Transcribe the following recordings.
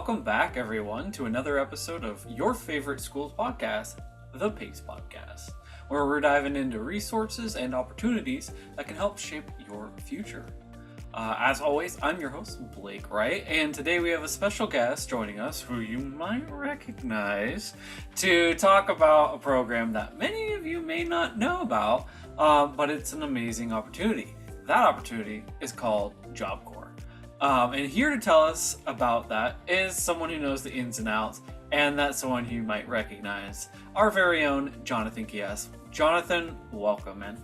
Welcome back, everyone, to another episode of your favorite school's podcast, the PACE Podcast, where we're diving into resources and opportunities that can help shape your future. As always, I'm your host, Blake Wright, and today we have a special guest joining us who you might recognize to talk about a program that many of you may not know about, but it's an amazing opportunity. That opportunity is called Job Corps. And here to tell us about that is someone who knows the ins and outs, and that's someone you might recognize, our very own Jonathan Quijas. Jonathan, welcome, man.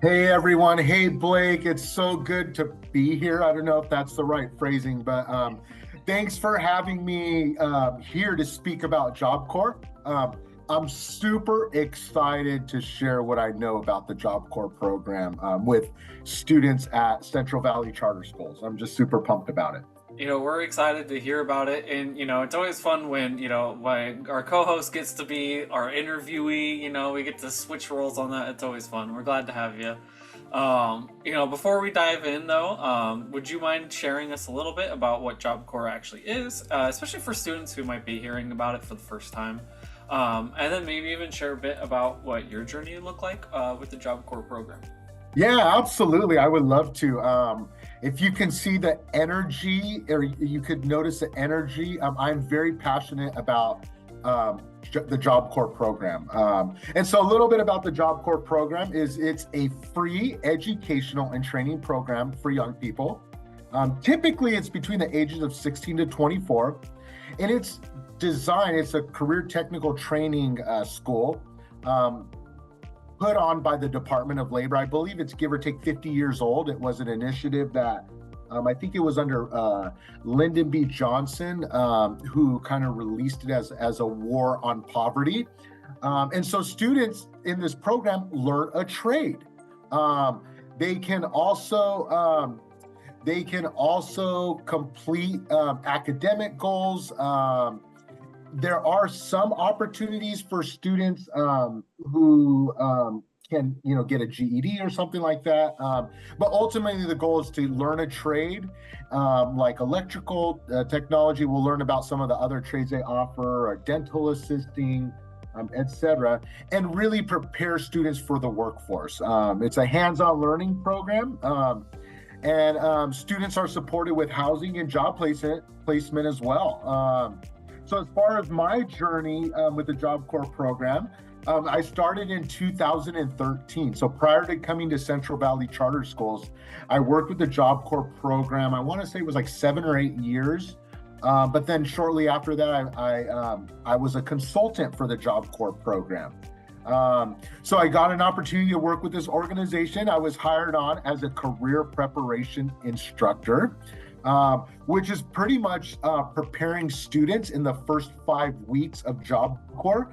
Hey everyone, hey Blake, it's so good to be here. I don't know if that's the right phrasing, but thanks for having me here to speak about Job Corps. I'm super excited to share what I know about the Job Corps program with students at Central Valley Charter Schools. I'm just super pumped about it. We're excited to hear about it, and it's always fun when our co-host gets to be our interviewee. We get to switch roles on that. It's always fun. We're glad to have you. Before we dive in though, would you mind sharing us a little bit about what Job Corps actually is, especially for students who might be hearing about it for the first time, and then maybe even share a bit about what your journey looked like with the Job Corps program? Yeah, absolutely. I would love to. If you can see the energy, or you could notice the energy, I'm very passionate about the Job Corps program. And so a little bit about the Job Corps program is it's a free educational and training program for young people. Typically, it's between the ages of 16 to 24. And it's a career technical training school. Put on by the Department of Labor. I believe it's give or take 50 years old. It was an initiative that I think it was under Lyndon B. Johnson, who kind of released it as a war on poverty. And so students in this program learn a trade. They can also complete academic goals. There are some opportunities for students who can, get a GED or something like that. But ultimately, the goal is to learn a trade, like electrical technology. We'll learn about some of the other trades they offer, or dental assisting, etc., and really prepare students for the workforce. It's a hands-on learning program. And students are supported with housing and job placement as well. So as far as my journey with the Job Corps program, I started in 2013. So prior to coming to Central Valley Charter Schools, I worked with the Job Corps program. I want to say it was like 7 or 8 years. But then shortly after that, I was a consultant for the Job Corps program. So I got an opportunity to work with this organization. I was hired on as a career preparation instructor. Which is pretty much preparing students in the first 5 weeks of Job Corps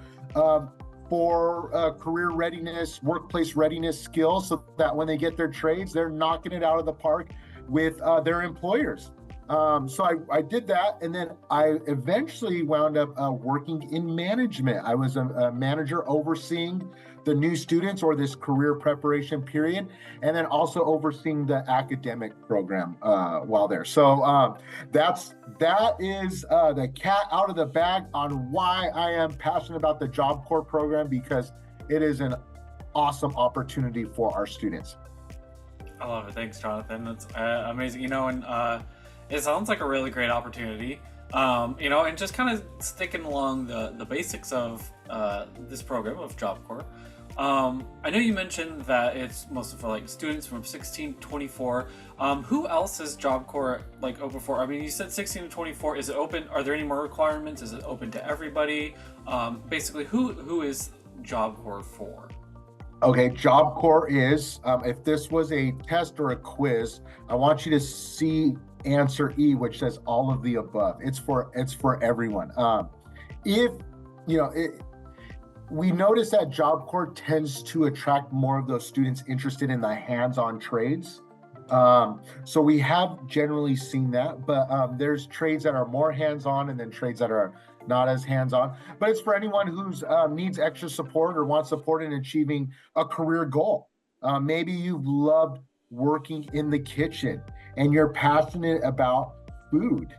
for career readiness, workplace readiness skills, so that when they get their trades, they're knocking it out of the park with their employers. So I did that, and then I eventually wound up working in management. I was a manager overseeing the new students, or this career preparation period, and then also overseeing the academic program while there. So that is the cat out of the bag on why I am passionate about the Job Corps program, because it is an awesome opportunity for our students. I love it. Thanks, Jonathan. That's amazing. And it sounds like a really great opportunity. And just kind of sticking along the basics of this program of Job Corps. I know you mentioned that it's mostly for like students from 16 to 24. Who else is Job Corps like open for? I mean, you said 16 to 24. Is it open? Are there any more requirements? Is it open to everybody? Basically, who is Job Corps for? Okay, Job Corps is, if this was a test or a quiz, I want you to see answer E, which says all of the above. It's for everyone. We notice that Job Corps tends to attract more of those students interested in the hands-on trades. So we have generally seen that, but there's trades that are more hands-on and then trades that are not as hands-on. But it's for anyone who's needs extra support or wants support in achieving a career goal. Maybe you've loved working in the kitchen and you're passionate about food.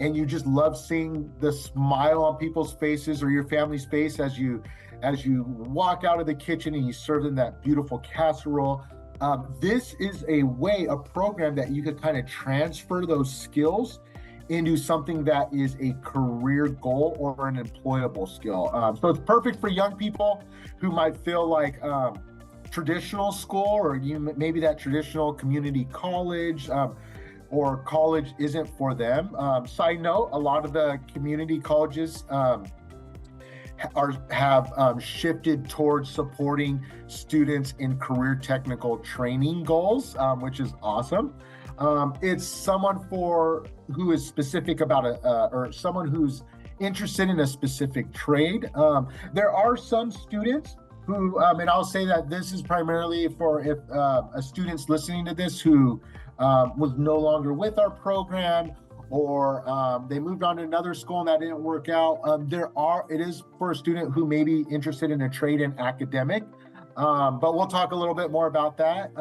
and you just love seeing the smile on people's faces or your family's face as you walk out of the kitchen and you serve them that beautiful casserole. This is a program that you could kind of transfer those skills into something that is a career goal or an employable skill. So it's perfect for young people who might feel like traditional school, or maybe that traditional community college, or college isn't for them. Side note, a lot of the community colleges have shifted towards supporting students in career technical training goals, which is awesome. It's someone who is specific about or someone who's interested in a specific trade. There are some students who, and I'll say that this is primarily for if a student's listening to this who was no longer with our program, or they moved on to another school and that didn't work out. It is for a student who may be interested in a trade in academic, but we'll talk a little bit more about that.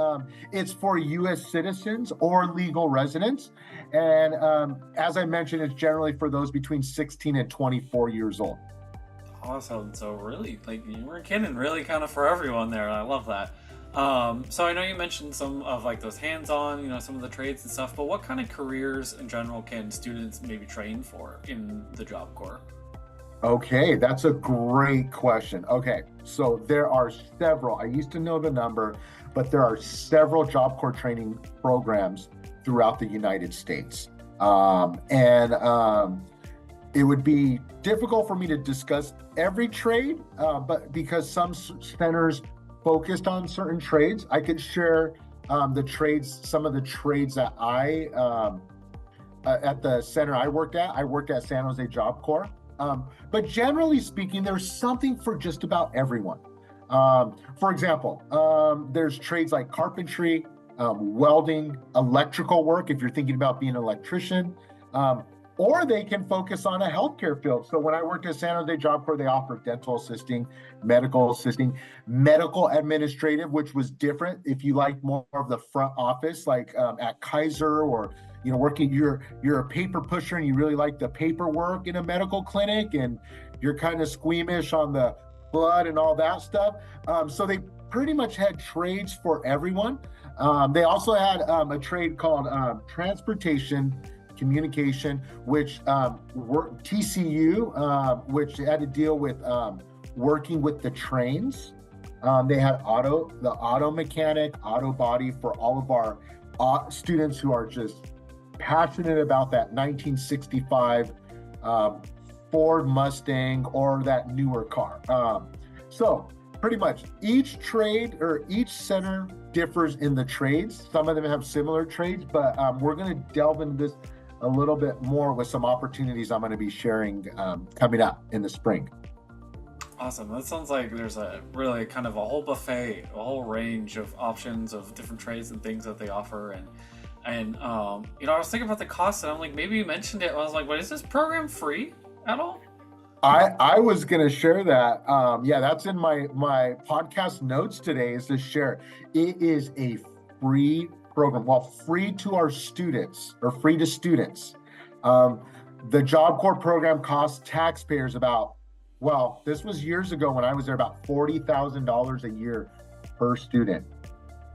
It's for U.S. citizens or legal residents. And as I mentioned, it's generally for those between 16 and 24 years old. Awesome. So really, like, you were kidding, really kind of for everyone there. I love that. So I know you mentioned some of like those hands-on, some of the trades and stuff, but what kind of careers in general can students maybe train for in the Job Corps? Okay, that's a great question. Okay, so there are several, I used to know the number, but there are several Job Corps training programs throughout the United States. It would be difficult for me to discuss every trade, but because some centers focused on certain trades, I could share some of the trades that at the center I worked at San Jose Job Corps. But generally speaking, there's something for just about everyone. For example, there's trades like carpentry, welding, electrical work, if you're thinking about being an electrician, or they can focus on a healthcare field. So when I worked at San Jose Job Corps, they offered dental assisting, medical administrative, which was different. If you like more of the front office, like at Kaiser, or working, you're a paper pusher and you really like the paperwork in a medical clinic, and you're kind of squeamish on the blood and all that stuff. So they pretty much had trades for everyone. They also had a trade called transportation communication, which TCU, which had to deal with working with the trains. They had the auto mechanic, auto body for all of our students who are just passionate about that 1965 Ford Mustang or that newer car. So pretty much each trade or each center differs in the trades. Some of them have similar trades, but we're going to delve into this a little bit more with some opportunities I'm going to be sharing coming up in the spring. Awesome. That sounds like there's a really kind of a whole buffet, a whole range of options of different trades and things that they offer. And I was thinking about the cost, and I'm like, maybe you mentioned it. I was like, what, is this program free at all? I was going to share that. Yeah, that's in my podcast notes today, is to share. It is a free program. Well, free to our students, or free to students. The Job Corps program costs taxpayers this was years ago when I was there, about $40,000 a year per student.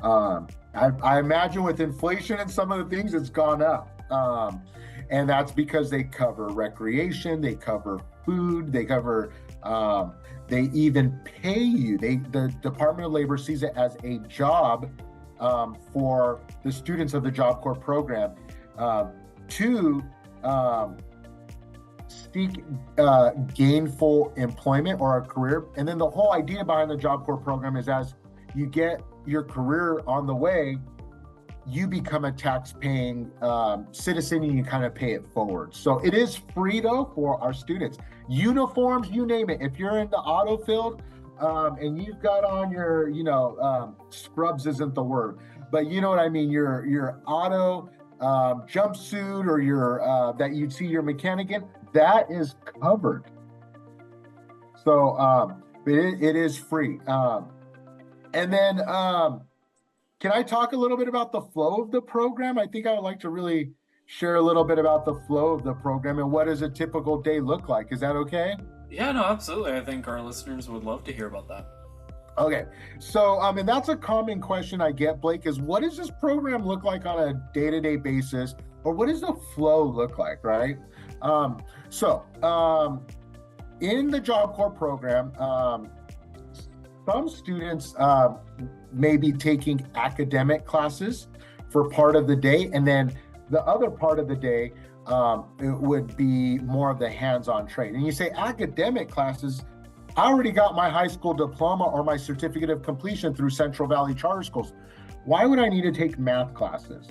I imagine with inflation and some of the things, it's gone up. And that's because they cover recreation, they cover food, they cover, they even pay you. The Department of Labor sees it as a job for the students of the Job Corps program to seek gainful employment or a career. And then the whole idea behind the Job Corps program is, as you get your career on the way, you become a tax-paying citizen, and you kind of pay it forward. So it is free, though, for our students. Uniforms, you name it. If you're in the auto field and you've got on your, scrubs isn't the word, but you know what I mean, your auto jumpsuit, or your that you'd see your mechanic in, that is covered. So it is free. And then can I talk a little bit about the flow of the program? I think I would like to really share a little bit about the flow of the program and what does a typical day look like. Is that okay? Yeah, no, absolutely. I think our listeners would love to hear about that. Okay. So, and that's a common question I get, Blake, is what does this program look like on a day-to-day basis? Or what does the flow look like, right? So, in the Job Corps program, some students may be taking academic classes for part of the day, and then the other part of the day, it would be more of the hands-on trade. And you say academic classes, I already got my high school diploma or my certificate of completion through Central Valley Charter Schools. Why would I need to take math classes?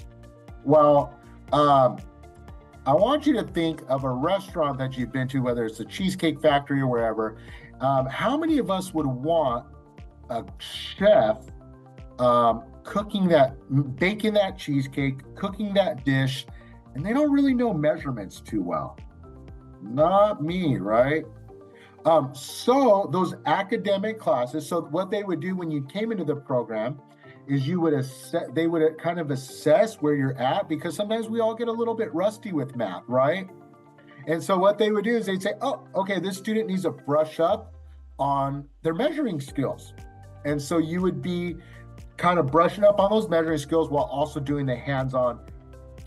Well, I want you to think of a restaurant that you've been to, whether it's a Cheesecake Factory or wherever. How many of us would want a chef baking that cheesecake, cooking that dish, and they don't really know measurements too well? Not me, right? So those academic classes, so what they would do when you came into the program is they would kind of assess where you're at, because sometimes we all get a little bit rusty with math, right? And so what they would do is they'd say, oh, okay, this student needs to brush up on their measuring skills. And so you would be kind of brushing up on those measuring skills while also doing the hands-on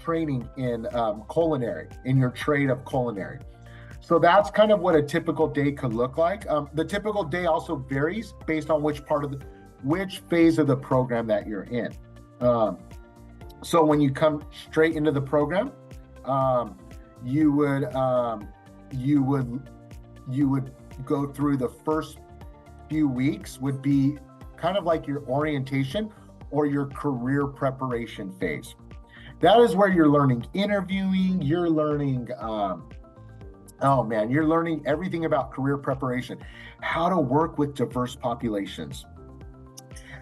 training in culinary, in your trade of culinary. So that's kind of what a typical day could look like. The typical day also varies based on which phase of the program that you're in. So when you come straight into the program, you would go through the first few weeks would be kind of like your orientation or your career preparation phase. That is where you're learning interviewing, you're learning, you're learning everything about career preparation, how to work with diverse populations,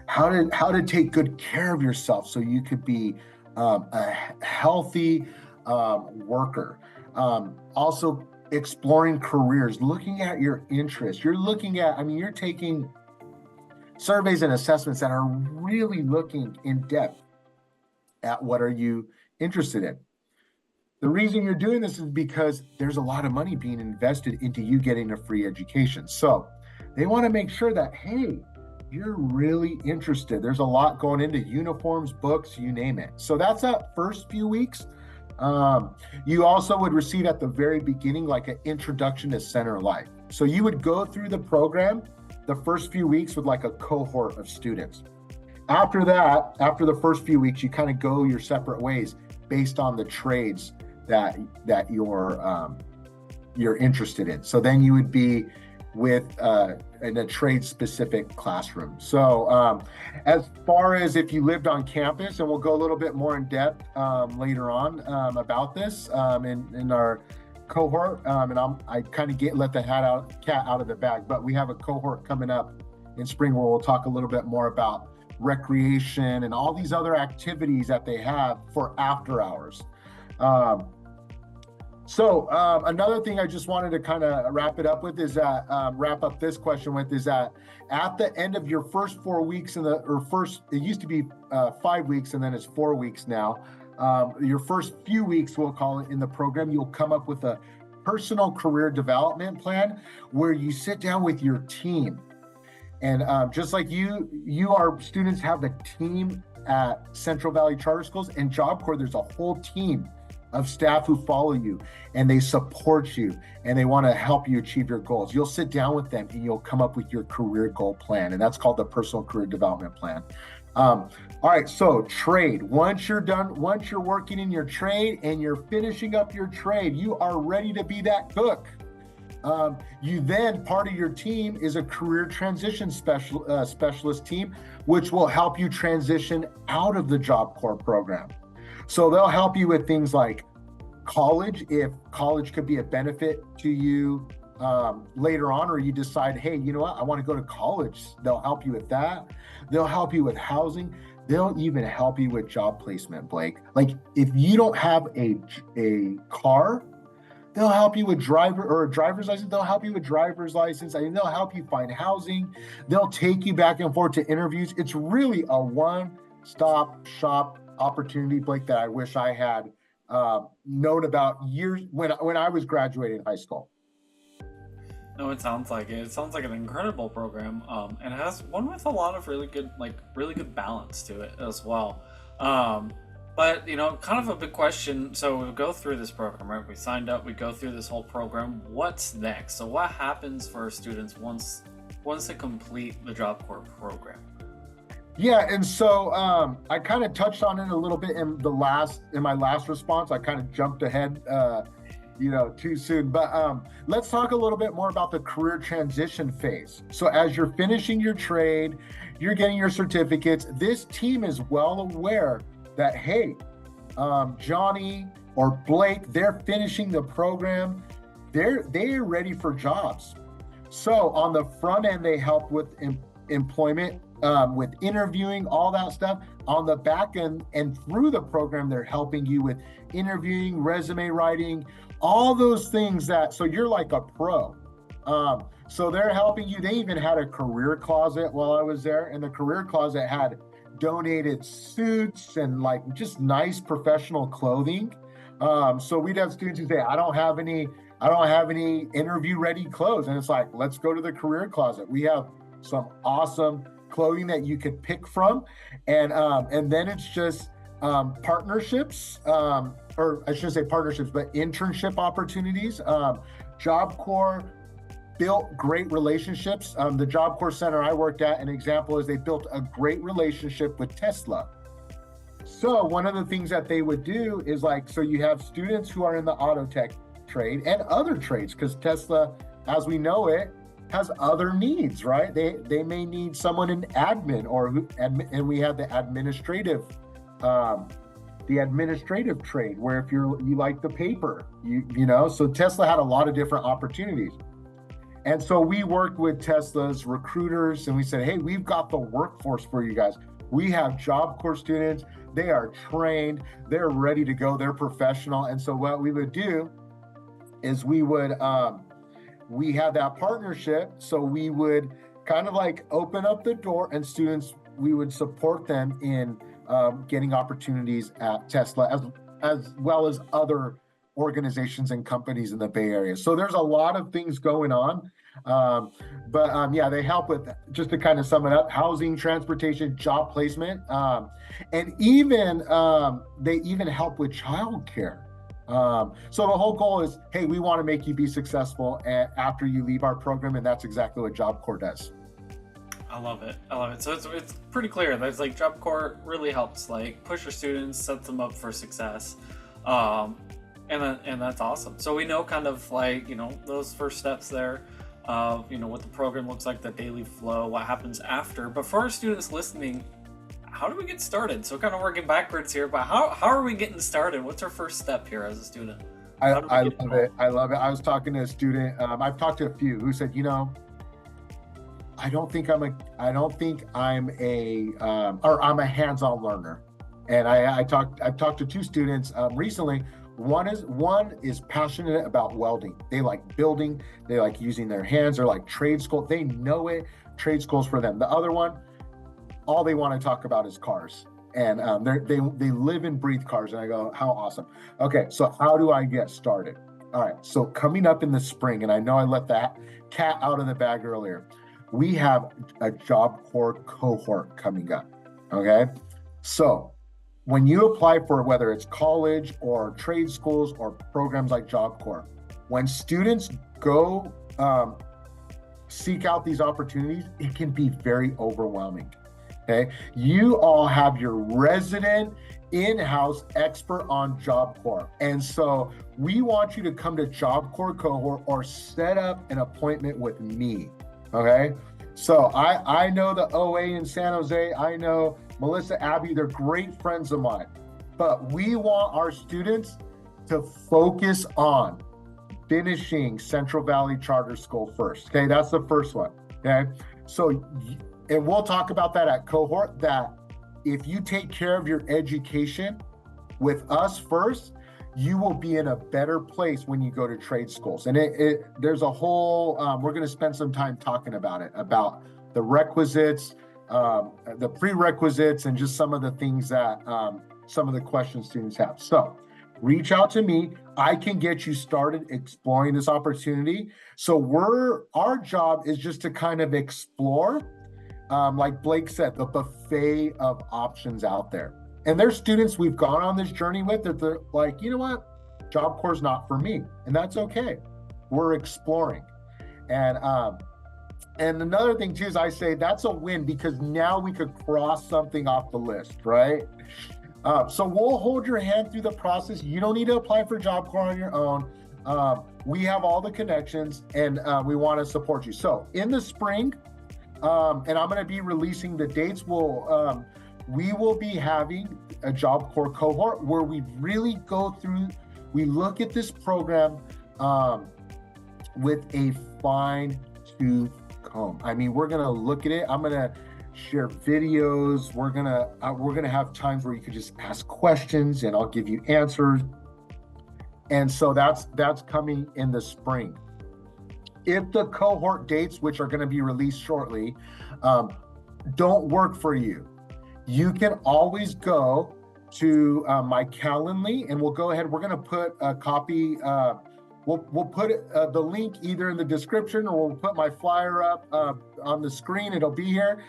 how to take good care of yourself so you could be a healthy worker. Also exploring careers, looking at your interests. You're taking surveys and assessments that are really looking in depth at what are you interested in. The reason you're doing this is because there's a lot of money being invested into you getting a free education. So they want to make sure that, hey, you're really interested. There's a lot going into uniforms, books, you name it. So that's that first few weeks. You also would receive at the very beginning like an introduction to center life. So you would go through the program the first few weeks with like a cohort of students. After that, after the first few weeks, you kind of go your separate ways based on the trades that you're interested in. So then you would be in a trade-specific classroom. So as far as if you lived on campus, and we'll go a little bit more in depth later on about this in our cohort, and I kind of let the cat out of the bag, but we have a cohort coming up in spring where we'll talk a little bit more about recreation and all these other activities that they have for after hours. So another thing I just wanted to kind of wrap up this question with is that at the end of your first 4 weeks it used to be 5 weeks and then it's 4 weeks now. Your first few weeks, we'll call it, in the program, you'll come up with a personal career development plan where you sit down with your team. And just like our students have the team at Central Valley Charter Schools and Job Corps, there's a whole team of staff who follow you and they support you and they want to help you achieve your goals. You'll sit down with them and you'll come up with your career goal plan, and that's called the personal career development plan. All right, so trade. Once you're working in your trade and you're finishing up your trade, you are ready to be that cook. You then, part of your team is a career transition specialist team, which will help you transition out of the Job Corps program. So they'll help you with things like college, if college could be a benefit to you later on, or you decide, hey, you know what, I want to go to college. They'll help you with that. They'll help you with housing. They'll even help you with job placement, Blake. Like if you don't have a car, they'll help you with driver's license. They'll help you with driver's license. I mean, they'll help you find housing. They'll take you back and forth to interviews. It's really a one-stop shop opportunity, Blake, that I wish I had known about years when I was graduating high school. No, it sounds like it. It sounds like an incredible program, and it has one with a lot of really good balance to it as well. But kind of a big question. So we go through this program, right? We signed up. We go through this whole program. What's next? So what happens for our students once they complete the Job Corps program? Yeah, and so I kind of touched on it a little bit in my last response. I kind of jumped ahead, too soon. But let's talk a little bit more about the career transition phase. So as you're finishing your trade, you're getting your certificates. This team is well aware that, hey, Johnny or Blake, they're finishing the program. They're ready for jobs. So on the front end, they help with employment, with interviewing, all that stuff. On the back end and through the program, they're helping you with interviewing, resume writing, all those things so you're like a pro. So they're helping you. They even had a career closet while I was there, and the career closet had donated suits and like just nice professional clothing. So we'd have students who say, I don't have any interview ready clothes. And it's like, let's go to the career closet. We have some awesome clothing that you could pick from. And then it's just partnerships, or I shouldn't say partnerships, but internship opportunities. Job Corps built great relationships. The Job Corps Center I worked at, an example is they built a great relationship with Tesla. So one of the things that they would do is so you have students who are in the auto tech trade and other trades, because Tesla, as we know it, has other needs, right? They may need someone in admin and we have the administrative trade, where if you like the paper, so Tesla had a lot of different opportunities. And so we worked with Tesla's recruiters and we said, hey, we've got the workforce for you guys. We have Job Corps students. They are trained. They're ready to go. They're professional. And so what we would do is we had that partnership. So we would kind of open up the door, and students, we would support them in getting opportunities at Tesla as well as other organizations and companies in the Bay Area. So there's a lot of things going on. But they help with, just to kind of sum it up, housing, transportation, job placement, and even they even help with childcare. So the whole goal is, hey, we want to make you be successful after you leave our program, and that's exactly what Job Corps does. I love it. So it's pretty clear. There's Job Corps really helps push your students, sets them up for success. And that's awesome. So we know kind of those first steps there, what the program looks like, the daily flow, what happens after. But for our students listening, how do we get started? So kind of working backwards here, but how are we getting started? What's our first step here as a student? I love it. I love it. I was talking to a student. I've talked to a few who said, I don't think I'm a hands-on learner. And I've talked to two students recently. One is passionate about welding. They like building. They like using their hands. They're like trade school. They know it. Trade school's for them. The other one, all they want to talk about is cars. And they live and breathe cars. And I go, how awesome. Okay, so how do I get started? All right, so coming up in the spring, and I know I let that cat out of the bag earlier, we have a Job Corps cohort coming up, okay? So when you apply for whether it's college or trade schools or programs like Job Corps, when students go seek out these opportunities, it can be very overwhelming, okay? You all have your resident in-house expert on Job Corps. And so we want you to come to Job Corps Cohort or set up an appointment with me, okay? So I know the OA in San Jose. I know Melissa, Abby, they're great friends of mine. But we want our students to focus on finishing Central Valley Charter School first, okay? That's the first one, okay? So, and we'll talk about that at Cohort, that if you take care of your education with us first, you will be in a better place when you go to trade schools. And there's a whole, we're going to spend some time talking about it, about the requisites, the prerequisites, and just some of the things that, some of the questions students have. So reach out to me. I can get you started exploring this opportunity. So our job is just to kind of explore, like Blake said, the buffet of options out there. And there's students we've gone on this journey with that they're like, you know what, Job Corps is not for me, and that's okay. We're exploring. And another thing too is I say that's a win because now we could cross something off the list, right? So we'll hold your hand through the process. You don't need to apply for Job Corps on your own. We have all the connections, and we want to support you. So in the spring, and I'm going to be releasing the dates. We will be having a Job Corps cohort where we really go through. We look at this program with a fine-tooth comb. I mean, we're going to look at it. I'm going to share videos. We're gonna have times where you could just ask questions and I'll give you answers. And so that's coming in the spring. If the cohort dates, which are going to be released shortly, don't work for you, you can always go to my Calendly, and we'll go ahead. We're going to put a copy. We'll put the link either in the description, or we'll put my flyer up on the screen. It'll be here,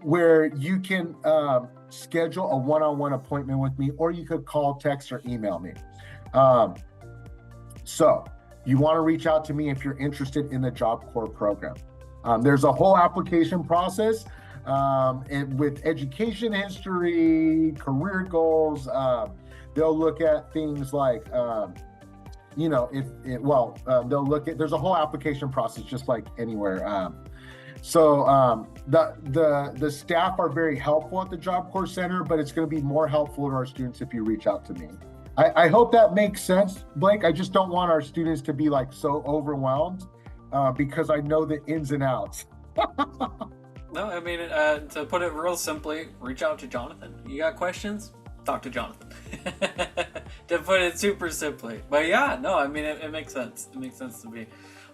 where you can schedule a one-on-one appointment with me, or you could call, text, or email me. So you want to reach out to me if you're interested in the Job Corps program. There's a whole application process and with education history, career goals. They'll look at things like they'll look at, there's a whole application process just like anywhere. So the staff are very helpful at the Job Corps Center, but it's going to be more helpful to our students if you reach out to me. I hope that makes sense, Blake. I just don't want our students to be like so overwhelmed because I know the ins and outs. No, I mean, to put it real simply, reach out to Jonathan. You got questions? Talk to Jonathan. To put it super simply. But yeah, no, I mean, it makes sense. It makes sense to me.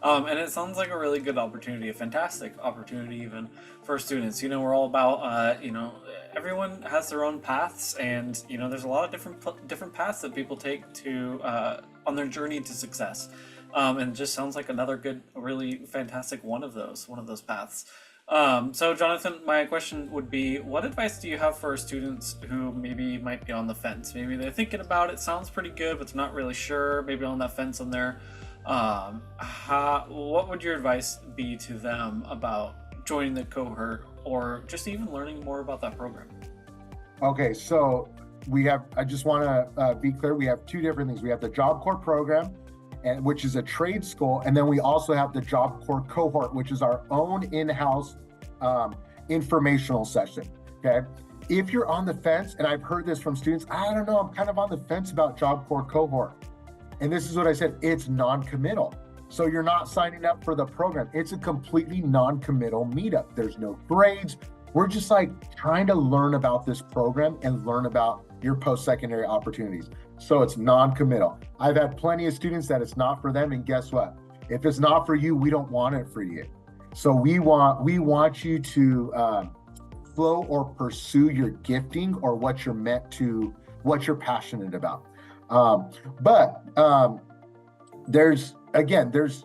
And it sounds like a really good opportunity, a fantastic opportunity even for students. We're all about, everyone has their own paths, and, there's a lot of different paths that people take to, on their journey to success. And it just sounds like another good, really fantastic one of those paths. So Jonathan, my question would be, what advice do you have for students who maybe might be on the fence? Maybe they're thinking about it, sounds pretty good, but they're not really sure, maybe on that fence on there. What would your advice be to them about joining the cohort or just even learning more about that program? Okay, so I just want to be clear, we have two different things. We have the Job Corps program, which is a trade school, and then we also have the Job Corps cohort, which is our own in-house informational session. Okay, if you're on the fence, and I've heard this from students, I don't know, I'm kind of on the fence about Job Corps cohort. And this is what I said, it's non-committal. So you're not signing up for the program. It's a completely non-committal meetup. There's no grades. We're just like trying to learn about this program and learn about your post-secondary opportunities. So it's non-committal. I've had plenty of students that it's not for them, and guess what? If it's not for you, we don't want it for you. So we want you to flow or pursue your gifting or what you're passionate about.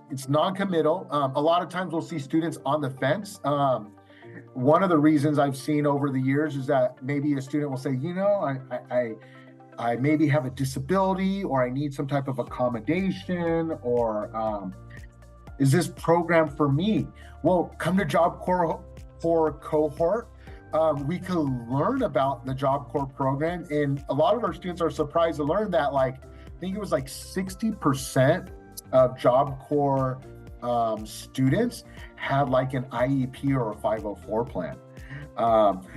It's non-committal. A lot of times we'll see students on the fence. One of the reasons I've seen over the years is that maybe a student will say, I maybe have a disability, or I need some type of accommodation, or is this program for me? Well, come to Job Corps Cohort. We can learn about the Job Corps program, and a lot of our students are surprised to learn that I think it was 60% of Job Corps students have an IEP or a 504 plan.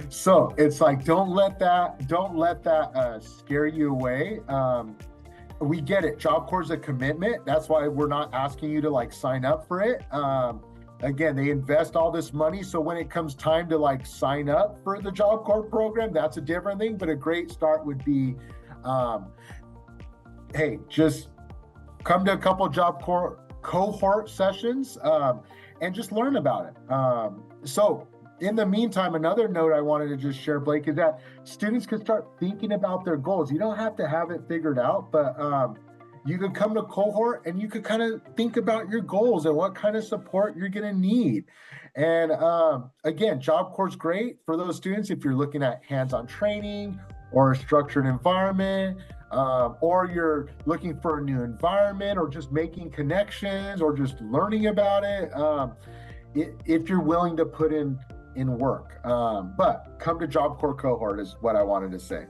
So it's don't let that scare you away. We get it. Job Corps is a commitment. That's why we're not asking you to sign up for it. Again, they invest all this money. So when it comes time to sign up for the Job Corps program, that's a different thing. But a great start would be, hey, just come to a couple of Job Corps cohort sessions and just learn about it. So in the meantime, another note I wanted to just share, Blake, is that students can start thinking about their goals. You don't have to have it figured out, but you could come to cohort and you could kind of think about your goals and what kind of support you're going to need. And again, Job Corps is great for those students if you're looking at hands-on training or a structured environment, or you're looking for a new environment or just making connections or just learning about it. If you're willing to put in work, but come to Job Corps Cohort is what I wanted to say.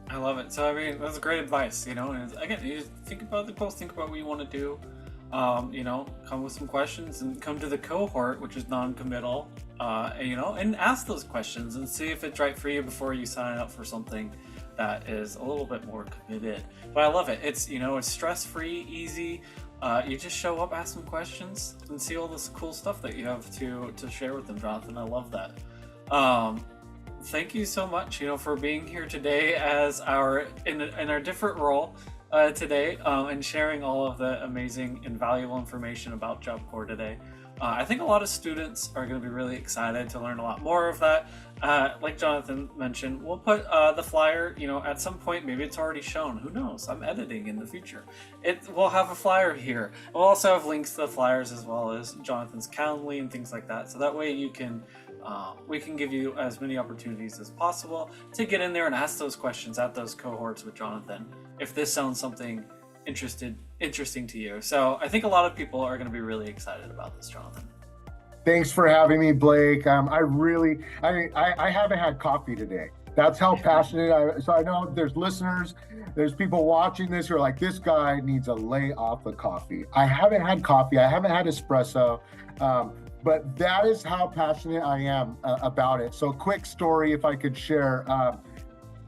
I love it. So I mean, that's great advice. And again, you just think about the goals, think about what you want to do. Come with some questions and come to the cohort, which is non-committal. And ask those questions and see if it's right for you before you sign up for something that is a little bit more committed. But I love it. It's it's stress-free, easy. You just show up, ask some questions, and see all this cool stuff that you have to share with them, Jonathan. I love that. Thank you so much, for being here today as in our different role today, and sharing all of the amazing and valuable information about Job Corps today. I think a lot of students are going to be really excited to learn a lot more of that. Like Jonathan mentioned, we'll put the flyer, at some point, maybe it's already shown. Who knows? I'm editing in the future. We'll have a flyer here. We'll also have links to the flyers as well as Jonathan's Calendly and things like that. So that way we can give you as many opportunities as possible to get in there and ask those questions at those cohorts with Jonathan, if this sounds something interesting to you. So I think a lot of people are going to be really excited about this, Jonathan. Thanks for having me, Blake. I haven't had coffee today. That's how passionate so I know there's listeners, there's people watching this who are like, this guy needs a lay off the coffee. I haven't had coffee. I haven't had espresso. But that is how passionate I am about it. So quick story, if I could share.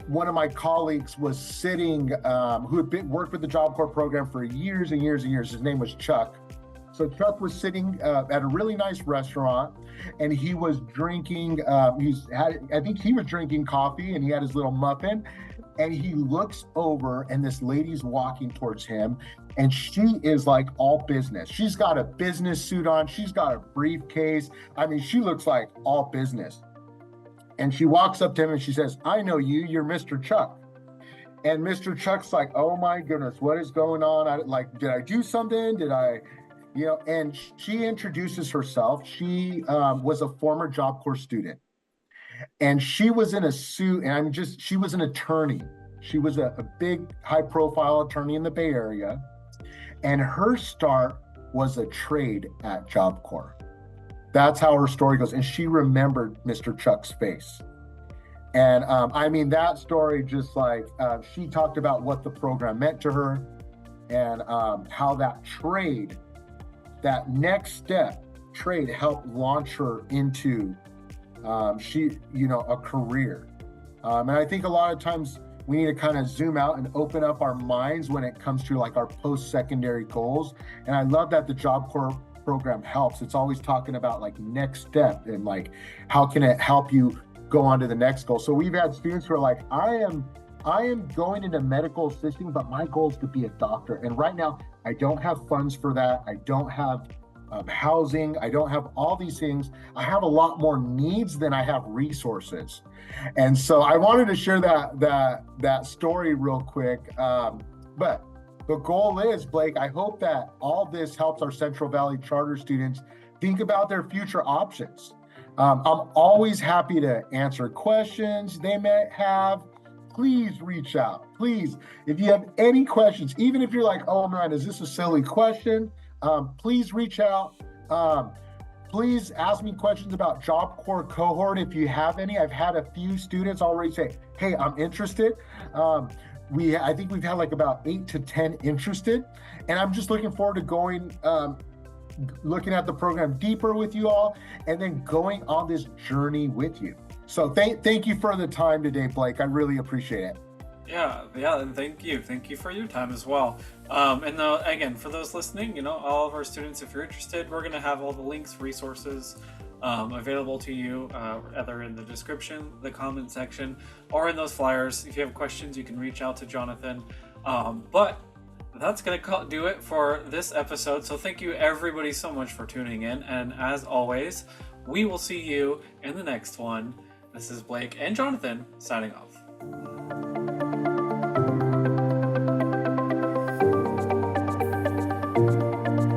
One of my colleagues was sitting, who had worked with the Job Corps program for years and years and years. His name was Chuck. So Chuck was sitting at a really nice restaurant, and he was drinking, I think he was drinking coffee, and he had his little muffin, and he looks over, and this lady's walking towards him, and she is like all business. She's got a business suit on. She's got a briefcase. I mean, she looks like all business. And she walks up to him and she says, I know you, you're Mr. Chuck. And Mr. Chuck's like, oh my goodness, what is going on? Did I do something? And she introduces herself. She was a former Job Corps student. And she was in a suit, and she was an attorney. She was a big high profile attorney in the Bay Area. And her start was a trade at Job Corps. That's how her story goes. And she remembered Mr. Chuck's face. And that story, just like she talked about what the program meant to her, and how that next step trade helped launch her into a career. And I think a lot of times we need to kind of zoom out and open up our minds when it comes to like our post-secondary goals. And I love that the Job Corps program helps. It's always talking about like next step and like how can it help you go on to the next goal. So we've had students who are like, I am going into medical assisting, but my goal is to be a doctor. And right now I don't have funds for that. I don't have housing. I don't have all these things. I have a lot more needs than I have resources. And so I wanted to share that story real quick. But the goal is, Blake, I hope that all this helps our Central Valley Charter students think about their future options. I'm always happy to answer questions they may have. Please reach out. Please, if you have any questions, even if you're like, oh man, is this a silly question? Please reach out. Please ask me questions about Job Corps Cohort if you have any. I've had a few students already say, hey, I'm interested. I think we've had like about 8 to 10 interested, and I'm just looking forward to going, looking at the program deeper with you all, and then going on this journey with you. So thank you for the time today, Blake. I really appreciate it. Yeah, and thank you for your time as well. Again, for those listening, all of our students, if you're interested, we're going to have all the links, resources available to you, either in the description, the comment section, or in those flyers. If you have questions, you can reach out to Jonathan. But that's going to do it for this episode. So thank you everybody so much for tuning in. And as always, We will see you in the next one. This is Blake and Jonathan signing off.